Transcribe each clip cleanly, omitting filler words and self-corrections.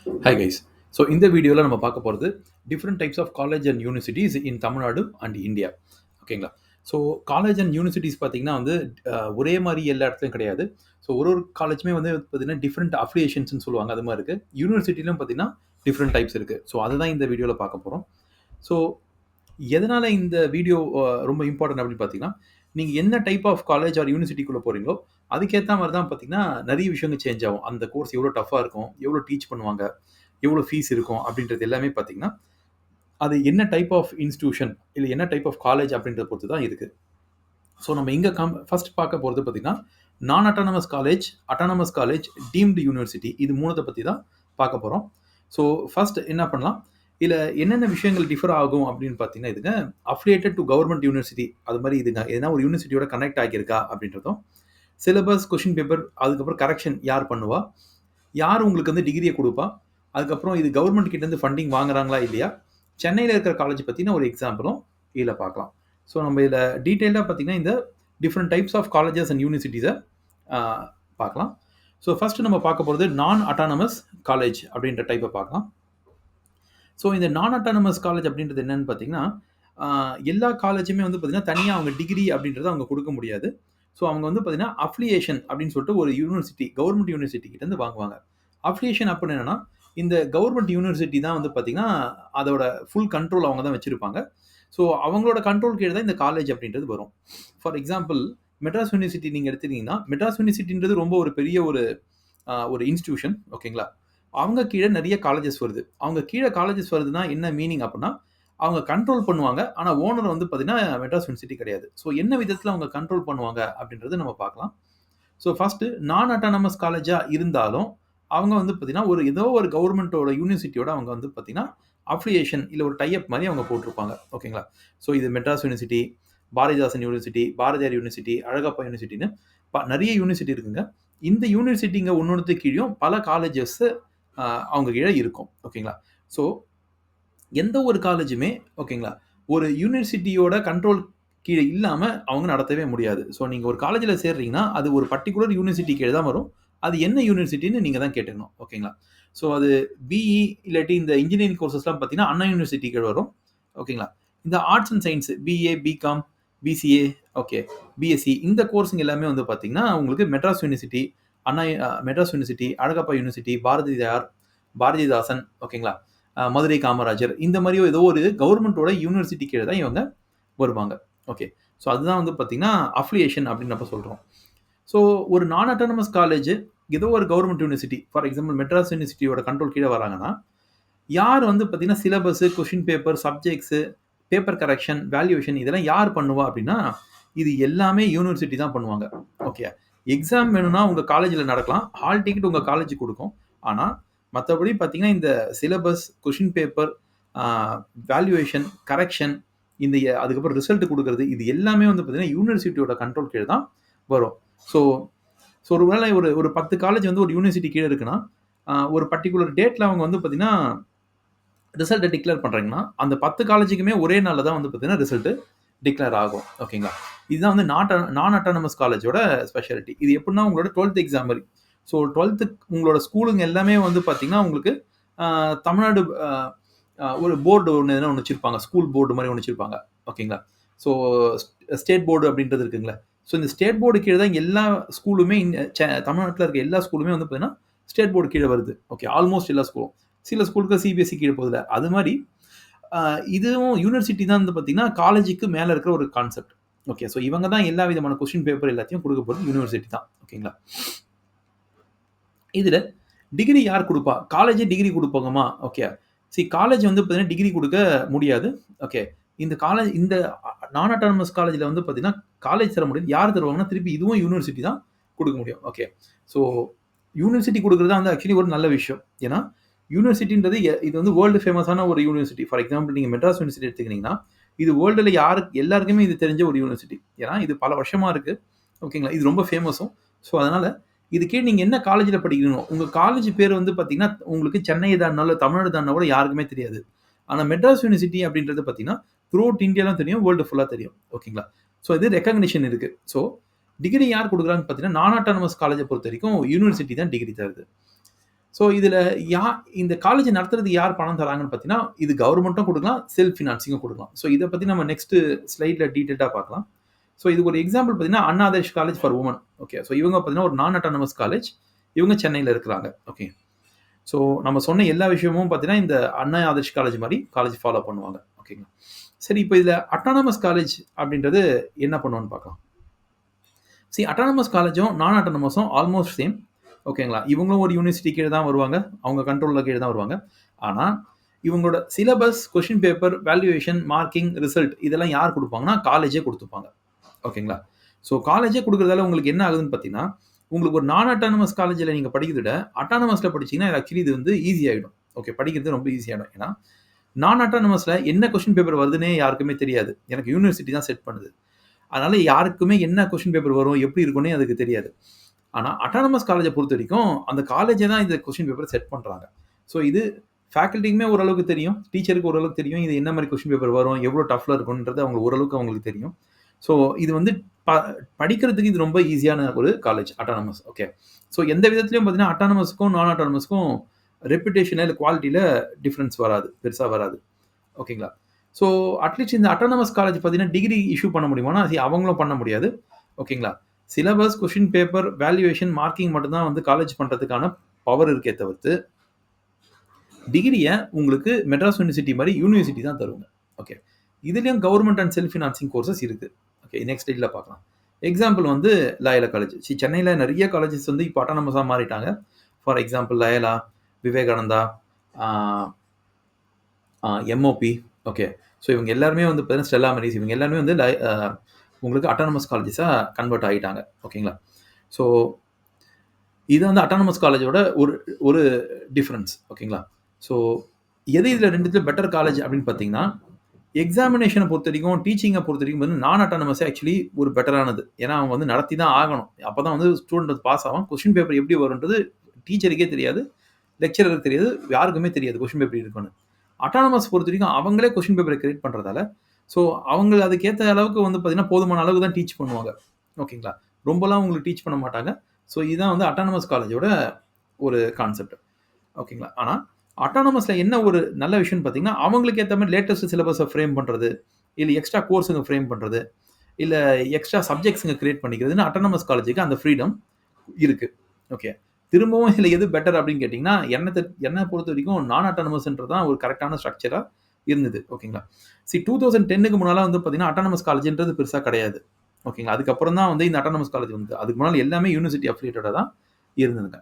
Hi guys. So இந்த வீடியோவில் நம்ம பார்க்க போகிறது different types of college and universities in Tamil Nadu and India. ஓகேங்களா? ஸோ காலேஜ் அண்ட் யூனிவர்சிட்டிஸ் பார்த்தீங்கன்னா வந்து ஒரே மாதிரி எல்லா இடத்துலையும் கிடையாது. ஸோ ஒரு ஒரு காலேஜுமே வந்து பார்த்தீங்கன்னா டிஃப்ரெண்ட் அஃபிலியேஷன்ஸ்னு சொல்லுவாங்க, அது மாதிரி இருக்குது. யூனிவர்சிட்டிலும் பார்த்தீங்கன்னா டிஃப்ரெண்ட் டைப்ஸ் இருக்குது. ஸோ அதுதான் இந்த வீடியோவில் பார்க்க போகிறோம். ஸோ எதனால் இந்த வீடியோ ரொம்ப இம்பார்ட்டன்ட் அப்படின்னு பார்த்தீங்கன்னா, நீங்கள் என்ன டைப் ஆஃப் காலேஜ் ஆர் யூனிவர்சிட்டிக்குள்ளே போகிறீங்களோ அதுக்கேற்ற மாதிரி தான் பார்த்தீங்கன்னா நிறைய விஷயங்கள் சேஞ்ச் ஆகும். அந்த கோர்ஸ் எவ்வளோ டஃப்பாக இருக்கும், எவ்வளோ டீச் பண்ணுவாங்க, எவ்வளோ ஃபீஸ் இருக்கும் அப்படின்றது எல்லாமே பார்த்தீங்கன்னா, அது என்ன டைப் ஆஃப் இன்ஸ்டிடியூஷன் இல்லை என்ன டைப் ஆஃப் காலேஜ் அப்படின்றத பொறுத்து தான் இருக்குது. ஸோ நம்ம இங்கே ஃபர்ஸ்ட் பார்க்க போகிறது பார்த்தீங்கன்னா, நான் autonomous college, autonomous college, deemed university, இது மூணத்தை பற்றி தான் பார்க்க போகிறோம். ஸோ ஃபர்ஸ்ட் என்ன பண்ணலாம், இதில் என்னென்ன விஷயங்கள் டிஃபர் ஆகும் அப்படின்னு பார்த்தீங்கன்னா, இதுங்க அஃபிலியேட்டட் டு கவர்மெண்ட் யூனிவர்சிட்டி, அது மாதிரி இதுங்க எதனா ஒரு யூனிவர்சிட்டியோட கனெக்ட் ஆகியிருக்கா அப்படின்றதும், சிலபஸ், கொஷின் பேப்பர், அதுக்கப்புறம் கரெக்ஷன் யார் பண்ணுவா, யார் உங்களுக்கு வந்து டிகிரியை கொடுப்பா, அதுக்கப்புறம் இது கவர்மெண்ட் கிட்டேருந்து ஃபண்டிங் வாங்குறாங்களா இல்லையா, சென்னையில் இருக்கிற காலேஜ் பற்றின ஒரு எக்ஸாம்பிளும் இதில் பார்க்கலாம். ஸோ நம்ம இதில் டீட்டெயிலாக பார்த்தீங்கன்னா இந்த different types of colleges and யூனிவர்சிட்டிஸை பார்க்கலாம். ஸோ ஃபஸ்ட்டு நம்ம பார்க்க போகிறது நான் அட்டானமஸ் காலேஜ் அப்படின்ற டைப்பை பார்க்கலாம். ஸோ இந்த நான் அட்டானமஸ் காலேஜ் அப்படின்றது என்னன்னு பார்த்தீங்கன்னா, எல்லா காலேஜுமே வந்து பார்த்தீங்கன்னா தனியாக அவங்க டிகிரி அப்படின்றத அவங்க கொடுக்க முடியாது. ஸோ அவங்க வந்து பார்த்தீங்கன்னா அஃபிலியேஷன் அப்படின்னு சொல்லிட்டு ஒரு யூனிவர்சிட்டி, கவர்மெண்ட் யூனிவர்சிட்டி கிட்டேருந்து வாங்குவாங்க. அஃபிலியேஷன் அப்படின்னு என்னன்னா, இந்த கவர்மெண்ட் யூனிவர்சிட்டி தான் வந்து பார்த்தீங்கன்னா அதோட ஃபுல் கண்ட்ரோல் அவங்க தான் வச்சுருப்பாங்க. ஸோ அவங்களோட கண்ட்ரோல் கீழே தான் இந்த காலேஜ் அப்படின்றது வரும். ஃபார் எக்ஸாம்பிள் மெட்ராஸ் யூனிவர்சிட்டி நீங்கள் எடுத்துக்கிட்டிங்கன்னா, மெட்ராஸ் யூனிவர்சிட்டின்றது ரொம்ப ஒரு பெரிய ஒரு இன்ஸ்டிடியூஷன். ஓகேங்களா? அவங்க கீழே நிறைய காலேஜஸ் வருது. அவங்க கீழே காலேஜஸ் வருதுன்னா என்ன மீனிங் அப்படின்னா, அவங்க கண்ட்ரோல் பண்ணுவாங்க. ஆனால் ஓனர் வந்து பார்த்தீங்கன்னா மெட்ராஸ் யூனிவர்சிட்டி கிடையாது. ஸோ என்ன விதத்தில் அவங்க கண்ட்ரோல் பண்ணுவாங்க அப்படின்றது நம்ம பார்க்கலாம். ஸோ ஃபஸ்ட்டு நான் அட்டானமஸ் காலேஜாக இருந்தாலும் அவங்க வந்து பார்த்தீங்கன்னா ஏதோ ஒரு கவர்மெண்ட்டோட யூனிவர்சிட்டியோட அவங்க வந்து பார்த்தீங்கன்னா அஃபிலியேஷன் இல்லை ஒரு டைப் மாதிரி அவங்க போட்டிருப்பாங்க. ஓகேங்களா? ஸோ இது Madras university, Bharathidasan university, Bharathiar university, Alagappa யூனிவர்சிட்டின்னு நிறைய யூனிவர்சிட்டி இருக்குங்க. இந்த யூனிவர்சிட்டிங்க ஒன்னொன்று கீழேயும் பல காலேஜஸ் அவங்க கீழே இருக்கும். ஓகேங்களா? ஸோ எந்த ஒரு காலேஜுமே ஓகேங்களா ஒரு யூனிவர்சிட்டியோட கண்ட்ரோல் கீழே இல்லாமல் அவங்க நடத்தவே முடியாது. ஸோ நீங்கள் ஒரு காலேஜில் சேர்றீங்கன்னா அது ஒரு பர்டிகுலர் யூனிவர்சிட்டி கீழே தான் வரும். அது என்ன யூனிவர்சிட்டின்னு நீங்கள் தான் கேட்டுக்கணும். ஓகேங்களா? ஸோ அது பிஇ இல்லாட்டி இந்த இன்ஜினியரிங் கோர்சஸ்லாம் பார்த்தீங்கன்னா அண்ணா யூனிவர்சிட்டி கீழே வரும். ஓகேங்களா? இந்த arts and science BA, BCom, BCA, okay, BSc, இந்த கோர்ஸுங்க எல்லாமே வந்து பார்த்தீங்கன்னா உங்களுக்கு Madras university, Madras university, Alagappa university, Bharathidasan, ஓகேங்களா, மதுரை காமராஜர், இந்த மாதிரியோ ஏதோ ஒரு கவர்மெண்ட்டோட யூனிவர்சிட்டி கீழே தான் இவங்க வருவாங்க. ஓகே. ஸோ அதுதான் வந்து பார்த்தீங்கன்னா அஃபிலியேஷன் அப்படின்னு நம்ம சொல்கிறோம். ஸோ ஒரு நான் அட்டானமஸ் காலேஜ் ஏதோ ஒரு government university, for example Madras யூனிவர்சிட்டியோட கண்ட்ரோல் கீழே வராங்கன்னா, யார் வந்து பார்த்தீங்கன்னா syllabus, question paper, subjects, paper correction, valuation இதெல்லாம் யார் பண்ணுவா அப்படின்னா, இது எல்லாமே யூனிவர்சிட்டி தான் பண்ணுவாங்க. ஓகே. எக்ஸாம் வேணும்னா உங்கள் காலேஜில் நடக்கலாம், ஹால் டிக்கெட் உங்கள் காலேஜுக்கு கொடுக்கும். ஆனால் மற்றபடி பார்த்தீங்கன்னா இந்த syllabus, question paper, valuation, correction, இந்த அதுக்கப்புறம் ரிசல்ட் கொடுக்குறது, இது எல்லாமே வந்து பார்த்தீங்கன்னா யூனிவர்சிட்டியோட கண்ட்ரோல் கீழே தான் வரும். ஸோ ஒரு வேளை ஒரு 10 காலேஜ் வந்து ஒரு யூனிவர்சிட்டி கீழே இருக்குன்னா, ஒரு பர்டிகுலர் டேட்டில் அவங்க வந்து பார்த்தீங்கன்னா ரிசல்ட்டை டிக்ளேர் பண்ணுறாங்கன்னா, அந்த 10 காலேஜுக்குமே ஒரே நாளில் தான் வந்து பார்த்தீங்கன்னா ரிசல்ட்டு டிக்ளேர் ஆகும். ஓகேங்களா? இதுதான் வந்து நான் அட்டானமஸ் காலேஜோட ஸ்பெஷாலிட்டி. இது எப்படின்னா உங்களோட 12th எக்ஸாம் மாதிரி. ஸோ 12th உங்களோட ஸ்கூலுங்க எல்லாமே வந்து பார்த்தீங்கன்னா உங்களுக்கு தமிழ்நாடு ஒரு போர்டு ஒன்று வச்சுருப்பாங்க, ஸ்கூல் போர்டு மாதிரி ஒன்று வச்சுருப்பாங்க. ஓகேங்களா? ஸோ ஸ்டேட் போர்டு அப்படின்றது இருக்குங்களா? ஸோ இந்த ஸ்டேட் போர்டு கீழே தான் எல்லா ஸ்கூலுமே தமிழ்நாட்டில் இருக்க எல்லா ஸ்கூலுமே வந்து பார்த்தீங்கன்னா ஸ்டேட் போர்டு கீழே வருது. ஓகே, ஆல்மோஸ்ட் எல்லா ஸ்கூலும். சில ஸ்கூலுக்கு சிபிஎஸ்சி கீழே போகுதுல, அது மாதிரி இதுவும் யூனிவர்சிட்டி தான் வந்து பார்த்தீங்கன்னா காலேஜுக்கு மேலே இருக்கிற ஒரு கான்செப்ட். ஓகே. ஸோ இவங்க தான் எல்லா விதமான கொஸ்டின் பேப்பர் எல்லாத்தையும் கொடுக்க போகிறது யூனிவர்சிட்டி தான். ஓகேங்களா? இதில் டிகிரி யார் கொடுப்பா? காலேஜே டிகிரி கொடுப்பாங்கம்மா? ஓகே. காலேஜ் வந்து பார்த்தீங்கன்னா டிகிரி கொடுக்க முடியாது. ஓகே. இந்த நான் அட்டானமஸ் காலேஜில் வந்து பார்த்தீங்கன்னா காலேஜ் தர முடியாது. யார் தருவாங்கன்னா திருப்பி இதுவும் யூனிவர்சிட்டி தான் கொடுக்க முடியும். ஓகே. ஸோ யூனிவர்சிட்டி கொடுக்குறது தான் வந்து ஆக்சுவலி ஒரு நல்ல விஷயம். ஏன்னா யூனிவர்சிட்டின்றது இது வந்து வேர்ல்டு ஃபேமஸான ஒரு யூனிவர்சிட்டி. ஃபார் எக்ஸாம்பிள் நீங்கள் மெட்ராஸ் யூனிவர்சிட்டி எடுத்துக்கிட்டிங்கன்னா, இது வேர்ல்டில் எல்லாருக்குமே இது தெரிஞ்ச ஒரு யூனிவர்சிட்டி. ஏன்னா இது பல வருஷமாக இருக்குது. ஓகேங்களா? இது ரொம்ப ஃபேமஸும். ஸோ அதனால் இதுக்கே நீங்கள் என்ன காலேஜில் படிக்கணும், உங்கள் காலேஜ் பேர் வந்து பார்த்தீங்கன்னா உங்களுக்கு சென்னை தான்னாலும் தமிழ்நாடு தான்னா கூட யாருக்குமே தெரியாது. ஆனால் மெட்ராஸ் யூனிவர்சிட்டி அப்படின்றது பார்த்தீங்கன்னா த்ரூ அவுட் இந்தியாலாம் தெரியும், வேர்ல்டு ஃபுல்லாக தெரியும். ஓகேங்களா? ஸோ இது ரெக்கக்னிஷன் இருக்குது. ஸோ டிகிரி யார் கொடுக்குறான்னு பார்த்தீங்கன்னா நான் அட்டானமஸ் காலேஜை பொறுத்த வரைக்கும் யூனிவர்சிட்டி தான் டிகிரி தருது. ஸோ இதில் இந்த காலேஜ் நடத்துறதுக்கு யார் பணம் தராங்கன்னு பார்த்தீங்கன்னா, இது கவர்மெண்ட்டும் கொடுக்கலாம், செல்ஃப் ஃபினான்சிங்கும் கொடுக்கலாம். ஸோ இதை பற்றி நம்ம நெக்ஸ்ட் ஸ்லைடில் டீட்டெயிலாக பார்க்கலாம். ஸோ இதுக்கு ஒரு எக்ஸாம்பிள் பார்த்தீங்கன்னா, Anna Adarsh college for women. Okay, so இவங்க பார்த்தீங்கன்னா ஒரு நான் அட்டானமஸ் காலேஜ். இவங்க சென்னையில் இருக்கிறாங்க. ஓகே, ஸோ நம்ம சொன்ன எல்லா விஷயமும் பார்த்தீங்கன்னா இந்த அண்ணா ஆதர்ஷ் காலேஜ் மாதிரி காலேஜ் ஃபாலோ பண்ணுவாங்க. ஓகேங்களா? சரி, இப்போ இதில் அட்டானமஸ் காலேஜ் அப்படின்றது என்ன பண்ணுவோன்னு பார்க்கலாம். அட்டானமஸ் காலேஜும் நான் அட்டானமஸும் ஆல்மோஸ்ட் சேம். ஓகேங்களா? இவங்களும் ஒரு யூனிவர்சிட்டி கீழே தான் வருவாங்க. அவங்க கண்ட்ரோலில் கீழே தான் வருவாங்க. ஆனால் இவங்களோட syllabus, question paper, valuation, marking, result இதெல்லாம் யார் கொடுப்பாங்கன்னா காலேஜே கொடுத்துப்பாங்க. ஓகேங்களா? ஸோ காலேஜே கொடுக்குறதால உங்களுக்கு என்ன ஆகுதுன்னு பார்த்தீங்கன்னா, உங்களுக்கு ஒரு நான் அட்டானமஸ் காலேஜில் நீங்கள் படிக்கிறத விட அட்டானமஸில் படிச்சிங்கன்னா ஆக்சுவலி இது வந்து ஈஸி ஆகிடும். ஓகே, படிக்கிறது ரொம்ப ஈஸியாகிடும். ஏன்னா நான் அட்டானமஸில் என்ன கொஷின் பேப்பர் வருதுன்னே யாருக்குமே தெரியாது. எனக்கு யூனிவர்சிட்டி தான் செட் பண்ணுது. அதனால் யாருக்குமே என்ன கொஷின் பேப்பர் வரும், எப்படி இருக்குன்னே அதுக்கு தெரியாது. ஆனால் அட்டானமஸ் காலேஜை பொறுத்த வரைக்கும் அந்த காலேஜே தான் இந்த கொஷின் பேப்பரை செட் பண்ணுறாங்க. ஸோ இது ஃபேக்கல்ட்டிக்குமே ஓரளவுக்கு தெரியும், டீச்சருக்கு ஓரளவுக்கு தெரியும், இது என்ன மாதிரி கொஷின் பேப்பர் வரும், எவ்வளோ டஃப்பில் இருக்குன்றது அவங்க ஓரளவுக்கு அவங்களுக்கு தெரியும். ஸோ இது வந்து படிக்கிறதுக்கு இது ரொம்ப ஈஸியான ஒரு காலேஜ் அட்டானமஸ். ஓகே, ஸோ எந்த விதத்துலையும் பார்த்தீங்கன்னா அட்டானமஸுக்கும் நான் அட்டானமஸுக்கும் ரெப்புடேஷனில் இல்லை குவாலிட்டியில் டிஃப்ரென்ஸ் வராது, பெருசாக வராது. ஓகேங்களா? ஸோ அட்லீஸ்ட் இந்த அட்டானமஸ் காலேஜ் பார்த்தீங்கன்னா டிகிரி இஷ்யூ பண்ண முடியுமானா அது அவங்களும் பண்ண முடியாது. ஓகேங்களா? Syllabus, question paper, valuation, marking மட்டும்தான் வந்து காலேஜ் பண்ணுறதுக்கான பவர் இருக்கே தவிர்த்து டிகிரியை உங்களுக்கு மெட்ராஸ் யூனிவர்சிட்டி மாதிரி யூனிவர்சிட்டி தான் தருவாங்க. ஓகே, இதுலேயும் government and self financing courses இருக்குது. ஓகே, நெக்ஸ்ட் ஸ்லைடில் பார்க்கலாம். எக்ஸாம்பிள் வந்து லயோலா காலேஜ். சென்னையில் நிறைய காலேஜஸ் வந்து இப்போ அட்டானமஸாக மாறிட்டாங்க. For example Loyola, Vivekananda, MOP. Okay, so இவங்க எல்லாருமே வந்து பார்த்தீங்கன்னா ஸ்டெல்லா மேரிஸ், இவங்க எல்லாருமே வந்து உங்களுக்கு அட்டானமஸ் காலேஜஸாக கன்வெர்ட் ஆகிட்டாங்க. ஓகேங்களா? ஸோ இது வந்து அட்டானமஸ் காலேஜோட ஒரு டிஃப்ரென்ஸ். ஓகேங்களா? ஸோ எது இதில் ரெண்டுத்துல பெட்டர் காலேஜ் அப்படின்னு பார்த்தீங்கன்னா, எக்ஸாமினேஷனை பொறுத்த வரைக்கும், டீச்சிங்கை பொறுத்த வரைக்கும் வந்து நான் அட்டானமஸ் ஆக்சுவலி ஒரு பெட்டரானது. ஏன்னா அவங்க வந்து நடத்தி தான் ஆகணும். அப்போ தான் வந்து ஸ்டூடெண்ட் பாஸ் ஆகும். கொஷின் பேப்பர் எப்படி வரும்ன்றது டீச்சருக்கே தெரியாது, லெக்சரருக்கு தெரியாது, யாருக்குமே தெரியாது கொஷின் பேப்பர் இருக்குன்னு. அட்டானமஸ் பொறுத்த வரைக்கும் அவங்களே கொஷின் பேப்பரை கிரியேட் பண்ணுறதால ஸோ அவங்க அதுக்கேற்ற அளவுக்கு வந்து பார்த்தீங்கன்னா போதுமான அளவுக்கு தான் டீச் பண்ணுவாங்க. ஓகேங்களா? ரொம்பலாம் உங்களுக்கு டீச் பண்ண மாட்டாங்க. ஸோ இதுதான் வந்து அட்டானமஸ் காலேஜோட ஒரு கான்செப்ட். ஓகேங்களா? ஆனால் அட்டானமஸில் என்ன ஒரு நல்ல விஷயம்னு பார்த்தீங்கன்னா, அவங்களுக்கு ஏற்ற மாதிரி லேட்டஸ்ட் சிலபஸை ஃப்ரேம் பண்ணுறது, இல்லை எக்ஸ்ட்ரா கோர்ஸுங்க ஃப்ரேம் பண்ணுறது, இல்லை எக்ஸ்ட்ரா சப்ஜெக்ட்ஸுங்க கிரியேட் பண்ணிக்கிறதுன்னு அட்டானமஸ் காலேஜுக்கு அந்த ஃப்ரீடம் இருக்குது. ஓகே, திரும்பவும் இதில் எது பெட்டர் அப்படின்னு கேட்டிங்கன்னா, என்னை பொறுத்த வரைக்கும் நான் அட்டானமஸ்ன்றது தான் ஒரு கரெக்டான ஸ்ட்ரக்சராக இருந்தது. ஓகேங்களா? 2010க்கு முன்னால் வந்து பார்த்தீங்கன்னா அட்டானமஸ் காலேஜ்ன்றது பெருசாக கிடையாது. ஓகேங்களா? அதுக்கப்புறம் தான் வந்து இந்த அட்டானமஸ் காலேஜ் வந்து, அதுக்கு முன்னால் எல்லாமே யூனிவர்சிட்டி அஃபிலியேட்டடாக தான் இருந்ததுங்க.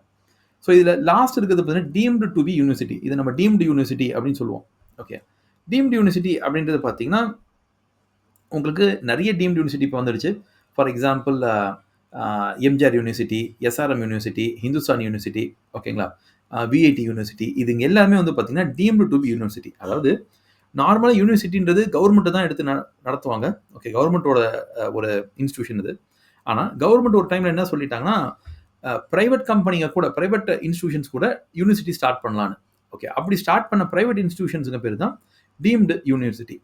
ஸோ இதில் லாஸ்ட் இருக்கிறது பார்த்தீங்கன்னா டீம்டு டு பி யூனிவர்சிட்டி. இதை நம்ம டீம்டு யூனிவர்சிட்டி அப்படின்னு சொல்லுவோம். ஓகே, டீம்டு யூனிவர்சிட்டி அப்படின்றது பார்த்தீங்கன்னா உங்களுக்கு நிறைய டீம்டு யூனிவர்சிட்டி இப்போ வந்துடுச்சு. For example MGR university, SRM university, Hindustan university, ஓகேங்களா, விஐடி யூனிவர்சிட்டி, இதுங்க எல்லாமே வந்து பார்த்தீங்கன்னா டீம்டு டு பி யூனிவர்சிட்டி. அதாவது நார்மலாக யூனிவர்சிட்டின்றது கவர்மெண்ட்டு தான் எடுத்து நடத்துவாங்க. ஓகே, கவர்மெண்ட்டோட ஒரு இன்ஸ்டியூஷன் இது. ஆனால் கவர்மெண்ட் ஒரு டைமில் என்ன சொல்லிட்டாங்கன்னா, ப்ரைவேட் கம்பெனிங்க கூட, ப்ரைவேட் இன்ஸ்டியூஷன்ஸ் கூட யூனிவர்சிட்டி ஸ்டார்ட் பண்ணலான்னு. ஓகே, அப்படி ஸ்டார்ட் பண்ண ப்ரைவேட் இன்ஸ்டியூஷன்ஸுங்க பேர் தான் டீம்டு யூனிவர்சிட்டி.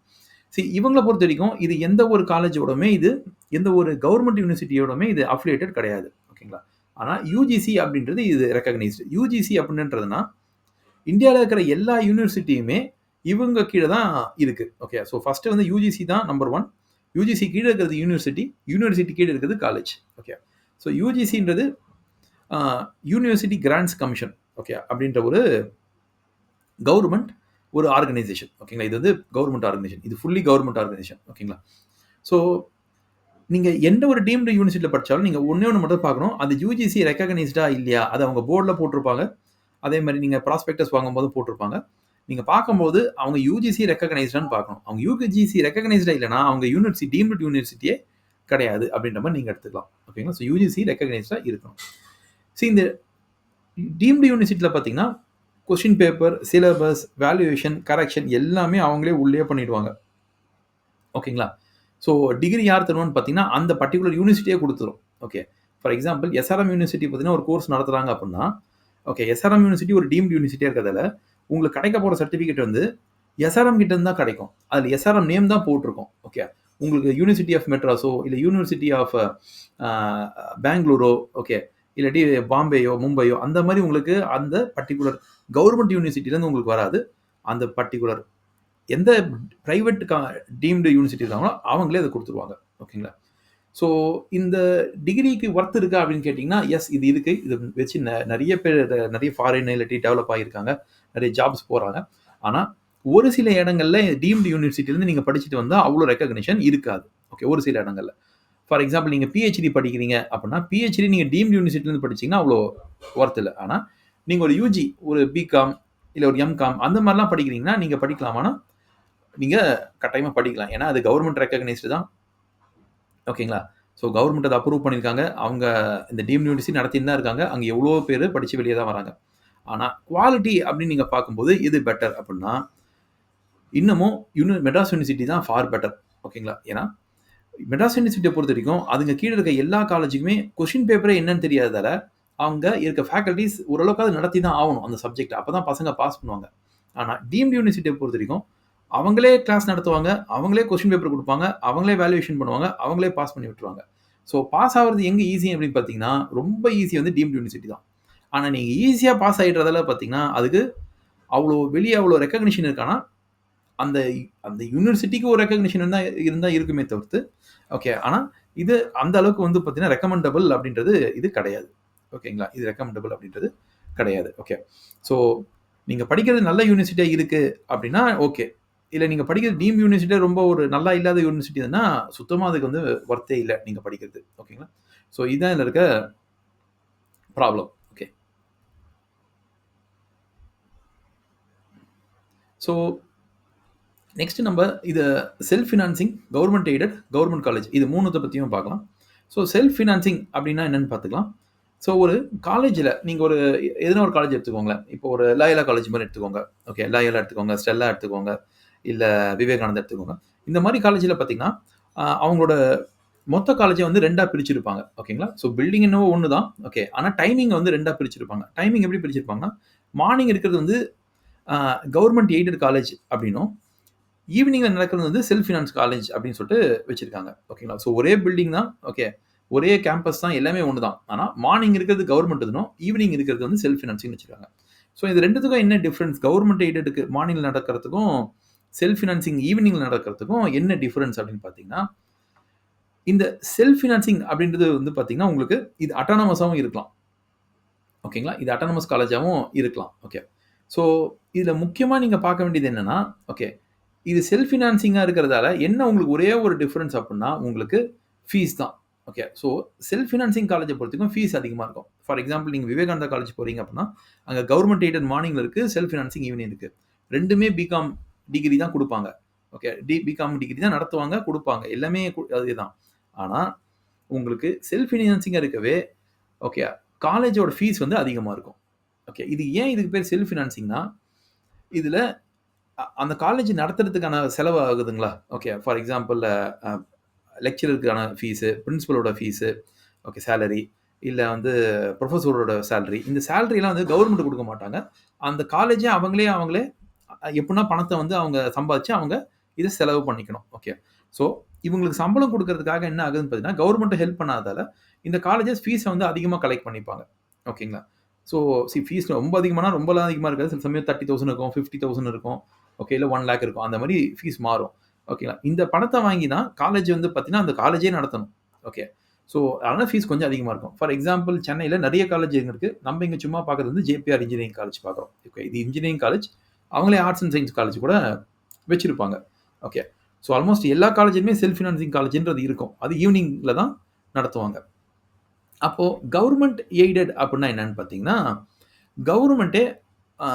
இவங்களை பொறுத்த வரைக்கும் இது எந்த ஒரு காலேஜோடமே, இது எந்த ஒரு கவர்மெண்ட் யூனிவர்சிட்டியோடமே இது அஃபிலியேட்டட் கிடையாது. ஓகேங்களா? ஆனால் யூஜிசி அப்படின்றது இது ரெக்கக்னைஸ்டு. யூஜிசி அப்படின்றதுனா இந்தியாவில் இருக்கிற எல்லா யூனிவர்சிட்டியுமே இவங்க கீழே தான் இருக்குது. ஓகே, ஸோ ஃபஸ்ட்டு வந்து யூஜிசி தான் நம்பர் 1. யூஜிசி கீழே இருக்கிறது யூனிவர்சிட்டி, யூனிவர்சிட்டி கீழே இருக்கிறது காலேஜ். ஓகே, ஸோ யூஜிசின்றது யூனிவர்சிட்டி கிராண்ட்ஸ் கமிஷன். ஓகே, அப்படின்ற ஒரு கவர்மெண்ட் ஒரு ஆர்கனைசேஷன். ஓகேங்களா? இது வந்து கவர்மெண்ட் ஆர்கனைசேஷன், இது ஃபுல்லி கவர்மெண்ட் ஆர்கனைசேஷன். ஓகேங்களா? ஸோ நீங்கள் எந்த ஒரு டீம்டு யூனிவர்சிட்டியில் படித்தாலும் நீங்கள் ஒன்று மட்டும் பார்க்கணும், அது யூஜிசி ரெக்கக்னைஸ்டா இல்லையா, அது அவங்க போர்டில் போட்டிருப்பாங்க. அதே மாதிரி நீங்கள் ப்ராஸ்பெக்டஸ் வாங்கும்போது போட்டிருப்பாங்க. நீங்கள் பார்க்கும்போது அவங்க யூஜிசி ரெக்கக்னைஸ்டான்னு பார்க்கணும். அவங்க யூஜிசி ரெக்கக்னைஸ்டா இல்லைனா அவங்க யூனிவர்சிட்டி டீம்டு யூனிவர்சிட்டியே கிடையாது அப்படின்ற மாதிரி நீங்கள் எடுத்துக்கலாம். ஓகேங்களா? ஸோ யூஜிசி ரெக்கக்னைஸ்டா இருக்கணும். இந்த டீம்டு யூனிவர்சிட்டியில் பார்த்தீங்கன்னா question paper, syllabus, valuation, correction எல்லாமே அவங்களே உள்ளே பண்ணிடுவாங்க. ஓகேங்களா? ஸோ டிகிரி யார் தருவான்னு பார்த்தீங்கன்னா அந்த பர்டிகுலர் யூனிவர்சிட்டியே கொடுத்துரும். Okay, for example SRM university பார்த்தீங்கன்னா ஒரு கோர்ஸ் நடத்துகிறாங்க அப்படின்னா, ஓகே, எஸ்ஆர்எம் யூனிவர்சிட்டி ஒரு டீம்டு யூனிவர்சிட்டியாக இருக்கிறதால உங்களுக்கு கிடைக்க போகிற சர்டிஃபிகேட் வந்து எஸ்ஆர்எம் கிட்ட இருந்து தான் கிடைக்கும். அதில் எஸ்ஆர்எம் நேம் தான் போட்டிருக்கும். ஓகே, உங்களுக்கு யூனிவர்சிட்டி ஆஃப் மெட்ராஸோ இல்லை யூனிவர்சிட்டி ஆஃப் பெங்களூரோ, ஓகே, இல்லாட்டி பாம்பேயோ, மும்பையோ அந்த மாரி உங்களுக்கு அந்த பர்ட்டிகுலர் கவர்மெண்ட் யூனிவர்சிட்டிலேருந்து உங்களுக்கு வராது. அந்த பர்ட்டிகுலர் எந்த பிரைவேட் டீம்டு யூனிவர்சிட்டி இருக்காங்களோ அவங்களே அத குடுத்துருவாங்க. ஓகேங்களா? ஸோ இந்த டிகிரிக்கு ஒர்த் இருக்கா அப்படின்னு கேட்டீங்கன்னா, எஸ் இது இருக்கு. இத வச்சு நெறைய பேர் நெறைய ஃபாரின் இல்லாட்டி டெவலப் ஆகியிருக்காங்க. நெறைய ஜாப்ஸ் போறாங்க. ஆனா, ஒரு சில இடங்கள்ல டீம்டு யூனிவர்சிட்டிலேருந்து நீங்க படிச்சுட்டு வந்தா அவ்ளோ ரெகக்னிஷன் இருக்காது. ஓகே. ஒரு சில இடங்கள்ல. ஃபார் எக்ஸாம்பிள் நீங்க பிஹெச்டி படிக்கிறீங்க அப்படின்னா, பிஹெச்டி நீங்க டீம்டு யூனிவர்சிட்டிலேருந்து படிச்சீங்கன்னா அவ்ளோ ஒர்த் இல்ல. ஆனா, நீங்க ஒரு யுஜி, ஒரு பிகாம், இல்ல ஒரு எம்காம் அந்த மாரிலாம் படிக்கிறீங்கன்னா, நீங்க படிக்கலாம். ஆனா, நீங்க கட்டாயமா படிக்கலாம். ஏன்னா, அது கவர்ன்மென்ட் ரெகக்னைஸ்டு தான். ஓகேங்களா? ஸோ கவர்ன்மென்ட் அத அப்ரூவ் பண்ணியிருக்காங்க. அவங்க இந்த டீம்டு யூனிவர்சிட்டி நடத்தின்னு தான் இருக்காங்க. அங்க எவ்வளோ பேரு படிச்சு வெளிய தான் வராங்க. ஆனா, குவாலிட்டி அப்படின்னு நீங்க பார்க்கும்போது எது பெட்டர் அப்படின்னா, இன்னமும் மெட்ராஸ் யூனிவர்சிட்டி தான் ஃபார் பெட்டர். ஓகேங்களா? ஏன்னா, மெட்ராஸ் யூனிவர்சிட்டிய பொறுத்தவரைக்கும், அதுங்க கீழ இருக்க எல்லா காலேஜுக்குமே கொஸ்டின் பேப்பரே என்னன்னு தெரியாததால, அவங்க இருக்க ஃபேக்கல்டீஸ் ஓரளவுக்காவது நடத்தி தான் ஆவணும் அந்த சப்ஜெக்ட். அப்பதான் பசங்க பாஸ் பண்ணுவாங்க. ஆனா, டீம்டு யூனிவர்சிட்டிய பொறுத்தவரைக்கும், அவங்களே கிளாஸ் நடத்துவாங்க, அவங்களே கொஸ்டின் பேப்பர் குடுப்பாங்க, அவங்களே வேல்யூவேஷன் பண்ணுவாங்க, அவங்களே பாஸ் பண்ணி விட்டுருவாங்க. ஸோ பாஸ் ஆவுறது எங்க ஈஸி அப்படின்னு பார்த்தீங்கன்னா, ரொம்ப ஈஸி வந்து டீம்டு யூனிவர்சிட்டி தான். ஆனா, நீங்க ஈஸியா பாஸ் ஆயிடுறதால பார்த்தீங்கன்னா, அதுக்கு அவ்ளோ ரெகக்னிஷன் இருக்கான்னா, அந்த அந்த யூனிவர்சிட்டிக்கு ஒரு ரெகக்னிஷன் இருந்தா இருக்குமே தவிர்த்து, ஓகே. ஆனா, இது அந்த அளவுக்கு வந்து பார்த்தீங்கன்னா, ரெக்கமெண்டபிள் அப்படின்றது இது கிடையாது. ஓகேங்களா? இது ரெக்கமெண்டபிள் அப்படின்றது கிடையாது. ஓகே. ஸோ நீங்க படிக்கிறது நல்ல யூனிவர்சிட்டியா இருக்கு அப்படின்னா, ஓகே. இல்ல நீங்க படிக்கிறது டீம் யூனிவர்சிட்டியா ரொம்ப ஒரு நல்லா இல்லாத யூனிவர்சிட்டின்னா, சுத்தமா அதுக்கு வந்து வொர்த்தே இல்ல நீங்க படிக்கிறது. ஓகேங்களா? ஸோ இதான் இதுல இருக்க ப்ராப்ளம். ஓகே. ஸோ நெக்ஸ்ட் நம்ப இத self financing, government aided, government college இது 3த்த பத்தியும் பார்க்கலாம். ஸோ செல்ஃப் ஃபினான்சிங் அப்டின்னா என்னன்னு பார்த்துக்கலாம். ஸோ ஒரு காலேஜ்ல நீங்க ஒரு எதனா ஒரு காலேஜ் எடுத்துக்கோங்களேன். இப்போ ஒரு லாயோலா காலேஜ் மாரி எடுத்துக்கோங்க. ஓகே. லாயோலா எடுத்துக்கோங்க, ஸ்டெல்லா எடுத்துக்கோங்க, இல்ல விவேகானந்தா எடுத்துக்கோங்க. இந்த மாரி காலேஜ்ல பார்த்தீங்கன்னா, அவங்களோட மொத்த காலேஜ வந்து 2ஆ பிரிச்சிருப்பாங்க. ஓகேங்களா? ஸோ பில்டிங் என்னவோ ஒண்ணு தான். ஓகே. ஆனா டைமிங் வந்து 2ஆ பிரிச்சிருப்பாங்க. டைமிங் எப்படி பிரிச்சிருப்பாங்கன்னா, மார்னிங் இருக்கிறது வந்து கவர்ன்மென்ட் எய்டட் காலேஜ் அப்டின்னும், ஈவினிங்ல நடக்கிறது வந்து செல்ஃப் ஃபினான்ஸ் காலேஜ் அப்படின்னு சொல்லிட்டு வச்சிருக்காங்க. ஓகேங்களா? ஸோ ஒரே பில்டிங் தான். ஓகே. ஒரே கேம்பஸ் தான். எல்லாமே ஒண்ணு தான். ஆனா மார்னிங் இருக்கிறது கவர்ன்மெண்ட் இதுன்னும், ஈவினிங் இருக்கிறது வந்து செல்ஃப் ஃபினான்சிங்னு வச்சிருக்காங்க. ஸோ இது 2த்துக்கும் என்ன டிஃபரன்ஸ்? கவர்ன்மெண்ட் எய்டடுக்கு மார்னிங்ல நடக்கிறதுக்கும், செல்ஃப் ஃபினான்சிங் ஈவினிங்ல நடக்கிறதுக்கும் என்ன டிஃபரன்ஸ் அப்படின்னு பார்த்தீங்கன்னா, இந்த செல்ஃப் ஃபினான்சிங் அப்படின்றது வந்து பார்த்தீங்கன்னா, உங்களுக்கு இது அட்டானமஸாவும் இருக்கலாம். ஓகேங்களா? இது அட்டானமஸ் காலேஜாவும் இருக்கலாம். ஓகே. ஸோ இதுல முக்கியமா நீங்க பார்க்க வேண்டியது என்னன்னா, ஓகே. இது செல்ஃப் ஃபினான்சிங்கா இருக்கிறதால என்ன உங்களுக்கு ஒரே ஒரு டிஃபரன்ஸ் அப்டின்னா, உங்களுக்கு ஃபீஸ் தான். ஓகே. ஸோ செல்ஃப் ஃபினான்சிங் காலேஜ பொறுத்தவரைக்கும் ஃபீஸ் அதிகமா இருக்கும். ஃபார் எக்ஸாம்பிள் நீங்க விவேகானந்தா காலேஜ் போறீங்க அப்டின்னா, அங்க கவர்ன்மென்ட் எய்டட் மார்னிங்ல இருக்கு. செல்ஃப் ஃபினான்சிங் ஈவினிங் இருக்கு. 2மே பிகாம் டிகிரி தான் குடுப்பாங்க. ஓகே. பிகாம் டிகிரி தான் நடத்துவாங்க, குடுப்பாங்க. எல்லாமே அதேதான். ஆனா, உங்களுக்கு செல்ஃப் ஃபினான்சிங்கா இருக்கவே, ஓகே. காலேஜோட ஃபீஸ் வந்து அதிகமா இருக்கும். ஓகே. இது ஏன் இதுக்கு பேர் செல்ஃப் ஃபினான்சிங்னா, இதுல அந்த காலேஜ் நடத்துறதுக்கான செலவு ஆகுதுங்களா? ஓகே. ஃபார் எக்ஸாம்பிள் அ லெக்சரருக்கான ஃபீஸு, பிரின்சிபலோட ஃபீஸு, ஓகே சேலரி, இல்ல வந்து புரொஃபசரோட சேலரி. இந்த சேலரிலாம் வந்து கவர்ன்மெண்ட் குடுக்க மாட்டாங்க. அந்த காலேஜே அவங்களே எப்புட்ன்னா பணத்த வந்து அவங்க சம்பாதிச்சு அவங்க இத செலவு பண்ணிக்கணும். ஓகே. ஸோ இவங்களுக்கு சம்பளம் குடுக்கறதுக்காக என்ன ஆகுதுன்னு பார்த்தீங்கன்னா, கவர்ன்மெண்ட் ஹெல்ப் பண்ணாததால, இந்த காலேஜஸ் ஃபீஸ வந்து அதிகமா கலெக்ட் பண்ணிப்பாங்க. ஓகேங்களா? ஸோ ஃபீஸ் ரொம்ப அதிகமானா ரொம்பலாம் அதிகமா இருக்காது. சில சமயம் 30,000 இருக்கும், 50,000 இருக்கும். ஓகே. இல்ல 1,00,000 இருக்கும். அந்த மாரி ஃபீஸ் மாறும். ஓகேங்களா? இந்த பணத்த வாங்கி தான் காலேஜ் வந்து பார்த்தீங்கன்னா, அந்த காலேஜே நடத்தணும். ஓகே. ஸோ அதனால ஃபீஸ் கொஞ்சம் அதிகமா இருக்கும். ஃபார் எக்ஸாம்பிள் சென்னையில நெறைய காலேஜ் எங்க இருக்கு. நம்ம இங்க சும்மா பார்க்குறது வந்து ஜேபிஆர் இன்ஜினியரிங் காலேஜ் பார்க்குறோம். ஓகே. இது இன்ஜினியரிங் காலேஜ். அவங்களே ஆர்ட்ஸ் அண்ட் சயன்ஸ் காலேஜ் கூட வச்சிருப்பாங்க. ஓகே. ஸோ ஆல்மோஸ்ட் எல்லா காலேஜ்லயுமே செல்ஃப் ஃபினான்சிங் காலேஜ்ன்றது இருக்கும். அது ஈவினிங்ல தான் நடத்துவாங்க. அப்போ கவர்ன்மென்ட் எய்டட் அப்டின்னா என்னன்னு பார்த்தீங்கன்னா, கவர்ன்மென்ட்டே அ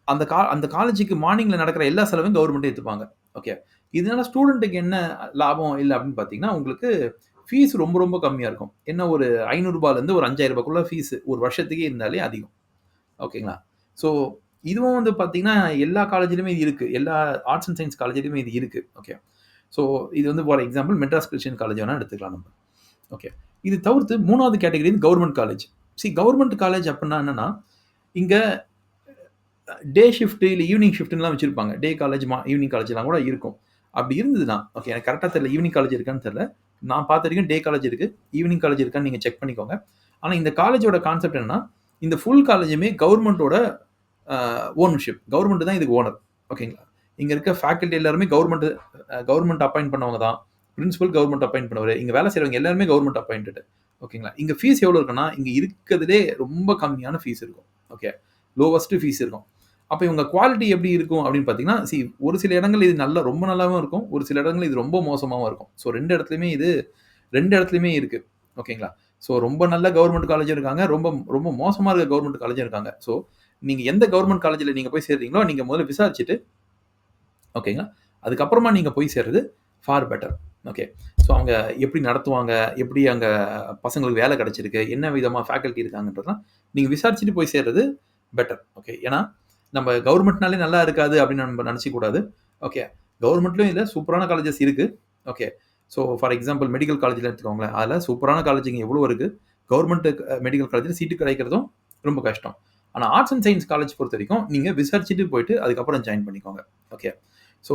அந்த காலேஜுக்கு மார்னிங்ல நடக்கிற எல்லா செலவையும் கவர்ன்மென்ட்டே ஏத்துப்பாங்க. ஓகே. இதனால ஸ்டூடண்ட்க்கு என்ன லாபம் இல்ல அப்படின்னு பார்த்தீங்கன்னா, உங்களுக்கு ஃபீஸ் ரொம்ப ரொம்ப கம்மியா இருக்கும். என்ன ஒரு ரூ. 500லேருந்து ஒரு ரூ. 5,000க்குள்ள ஃபீஸ் ஒரு வருஷத்துக்கே இருந்தாலே அதிகம். ஓகேங்களா? ஸோ இதுவும் வந்து பார்த்தீங்கன்னா, எல்லா காலேஜ்லயுமே இது இருக்கு. எல்லா ஆர்ட்ஸ் அண்ட் சயன்ஸ் காலேஜ்லயுமே இது இருக்கு. ஓகே. ஸோ இது வந்து for example Madras Christian college வேணா எடுத்துக்கலாம் நம்ம. ஓகே. இது தவிர்த்து 3வது category government college. Government college அப்டின்னா என்னன்னா, இங்க டே ஷிஃப்ட் இல்ல ஈவினிங் ஷிஃப்ட்லாம் வச்சிருப்பாங்க. டே காலேஜ், ஈவினிங் காலேஜ்லாம் கூட இருக்கும். அப்படி இருந்ததுன்னா, ஓகே எனக்கு கரெக்ட்டா தெரியல. ஈவினிங் காலேஜ் இருக்கான்னு தெரியல. நான் பார்த்த வரைக்கும் டே காலேஜ் இருக்கு. ஈவினிங் காலேஜ் இருக்கான்னு நீங்க செக் பண்ணிக்கோங்க. ஆனா இந்த காலேஜோட கான்செப்ட் என்னன்னா, இந்த ஃபுல் காலேஜுமே கவர்மெண்ட்டோட ஓனர்ஷிப். கவர்மெண்ட் தான் இதுக்கு ஓனர். ஓகேங்களா? இங்க இருக்க ஃபேக்கல்டி எல்லாருமே கவர்மெண்ட் அப்பாயிண்ட் பண்ணவங்க தான். பிரின்சிபல் கவர்மெண்ட் அப்பாயிண்ட் பண்ணவரு. இங்க வேலை செய்றவங்க எல்லாருமே கவர்மெண்ட் அப்பாயிண்டட். ஓகேங்களா? இங்க ஃபீஸ் எவ்வளோ இருக்குன்னா, இங்க இருக்கறதிலே ரொம்ப கம்மியான ஃபீஸ் இருக்கும். ஓகே. லோவஸ்ட் ஃபீஸ் இருக்கும். அப்ப இவங்க குவாலிட்டி எப்படி இருக்கும் அப்படின்னு பார்த்தீங்கன்னா, ஒரு சில இடங்கள்ல இது ரொம்ப நல்லாவும் இருக்கும். ஒரு சில இடங்கள்ல இது ரொம்ப மோசமாவும் இருக்கும். ஸோ 2 இடத்துலயுமே இருக்கு. ஓகேங்களா? ஸோ ரொம்ப நல்ல கவர்மெண்ட் காலேஜும் இருக்காங்க. ரொம்ப ரொம்ப மோசமா இருக்க கவர்மெண்ட் காலேஜும் இருக்காங்க. ஸோ நீங்க எந்த கவர்மெண்ட் காலேஜ்ல நீங்க போய் சேர்றீங்களோ, நீங்க முதல்ல விசாரிச்சுட்டு ஓகேங்களா? அதுக்கப்புறமா நீங்க போய் சேர்றது ஃபார் பெட்டர். ஓகே. ஸோ அவங்க எப்படி நடத்துவாங்க? எப்படி அங்க பசங்களுக்கு வேலை கிடைச்சிருக்கு? என்ன விதமா ஃபேக்கல்டி இருக்காங்கன்றதெல்லாம் நீங்க விசாரிச்சுட்டு போய் சேர்றது பெட்டர். ஓகே. ஏன்னா, நம்ம கவர்மெண்ட்னாலே நல்லா இருக்காது அப்படின்னு நம்ம நினைச்சுக்க கூடாது. ஓகே. கவர்மெண்ட்லயும் இல்ல சூப்பரான காலேஜஸ் இருக்கு. Okay. So for example medical காலேஜ்ல எடுத்துக்கோங்களேன். அதுல சூப்பரான காலேஜ்ங்க எவ்வளோ இருக்கு. கவர்மெண்ட் மெடிக்கல் காலேஜ்ல சீட்டு கிடைக்கிறதும் ரொம்ப கஷ்டம். ஆனா ஆர்ட்ஸ் அண்ட் சயன்ஸ் காலேஜ் பொறுத்தவரைக்கும் நீங்க விசாரிச்சுட்டு போயிட்டு அதுக்கப்புறம் ஜாயின் பண்ணிக்கோங்க. ஓகே. ஸோ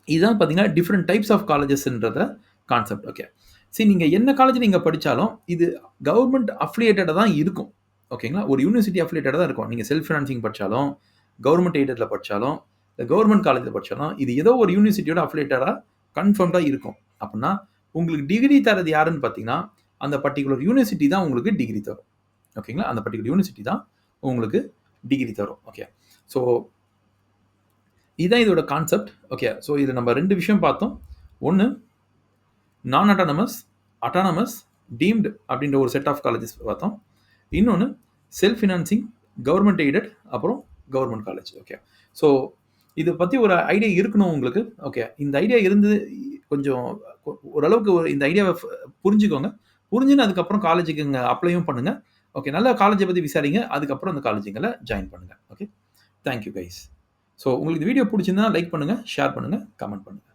இதுதான் பார்த்தீங்கன்னா, டிஃபரெண்ட் டைப்ஸ் ஆஃப் காலேஜஸ்ன்றத கான்செப்ட். ஓகே. நீங்க என்ன காலேஜ் நீங்க படிச்சாலும், இது கவர்மெண்ட் அஃபிலியேட்டடா தான் இருக்கும். ஓகேங்களா? ஒரு யூனிவர்சிட்டி அஃபிலியேட்டடா தான் இருக்கும். நீங்க செல்ஃப் ஃபினான்சிங் படிச்சாலும், கவர்மெண்ட் எய்டட்ல படிச்சாலும், இல்ல கவர்மெண்ட் காலேஜ்ல படிச்சாலும், இது ஏதோ ஒரு யூனிவர்சிட்டியோட அஃபிலியேட்டடா கன்ஃபர்ம்டா இருக்கும். அப்பன்னா, உங்களுக்கு டிகிரி தர்றது யாருன்னு பார்த்தீங்கன்னா, அந்த பர்ட்டிகுலர் யூனிவர்சிட்டி தான் உங்களுக்கு டிகிரி தரும். ஓகேங்களா? அந்த பர்ட்டிகுலர் யூனிவர்சிட்டி தான் உங்களுக்கு டிகிரி தரும். ஓகே. ஸோ இதான் இதோட கான்செப்ட். ஓகே. ஸோ இதுல நம்ம 2 விஷயம் பார்த்தோம். 1 நான் அட்டானமஸ், அட்டானமஸ், டீம்டு அப்படின்ற ஒரு செட் ஆஃப் காலேஜஸ் பார்த்தோம். இன்னொன்னு செல்ஃப் ஃபினான்சிங், கவர்மெண்ட் எய்டட், அப்புறம் கவர்மெண்ட் காலேஜ். ஓகே. ஸோ இத பத்தி ஒரு ஐடியா இருக்கணும் உங்களுக்கு. ஓகே. இந்த ஐடியா இருந்து கொஞ்சம் ஓரளவுக்கு இந்த ஐடியாவ புரிஞ்சுக்கோங்க. புரிஞ்சுன்னு அதுக்கப்புறம் காலேஜுக்குங்க அப்ளையும் பண்ணுங்க. ஓகே. நல்ல காலேஜ பத்தி விசாரிங்க. அதுக்கப்புறம் அந்த காலேஜுங்கள ஜாயின் பண்ணுங்க. Okay. Thank you guys. So உங்களுக்கு இந்த வீடியோ புடிச்சிருந்தா லைக் பண்ணுங்க, ஷேர் பண்ணுங்க, கமெண்ட் பண்ணுங்க.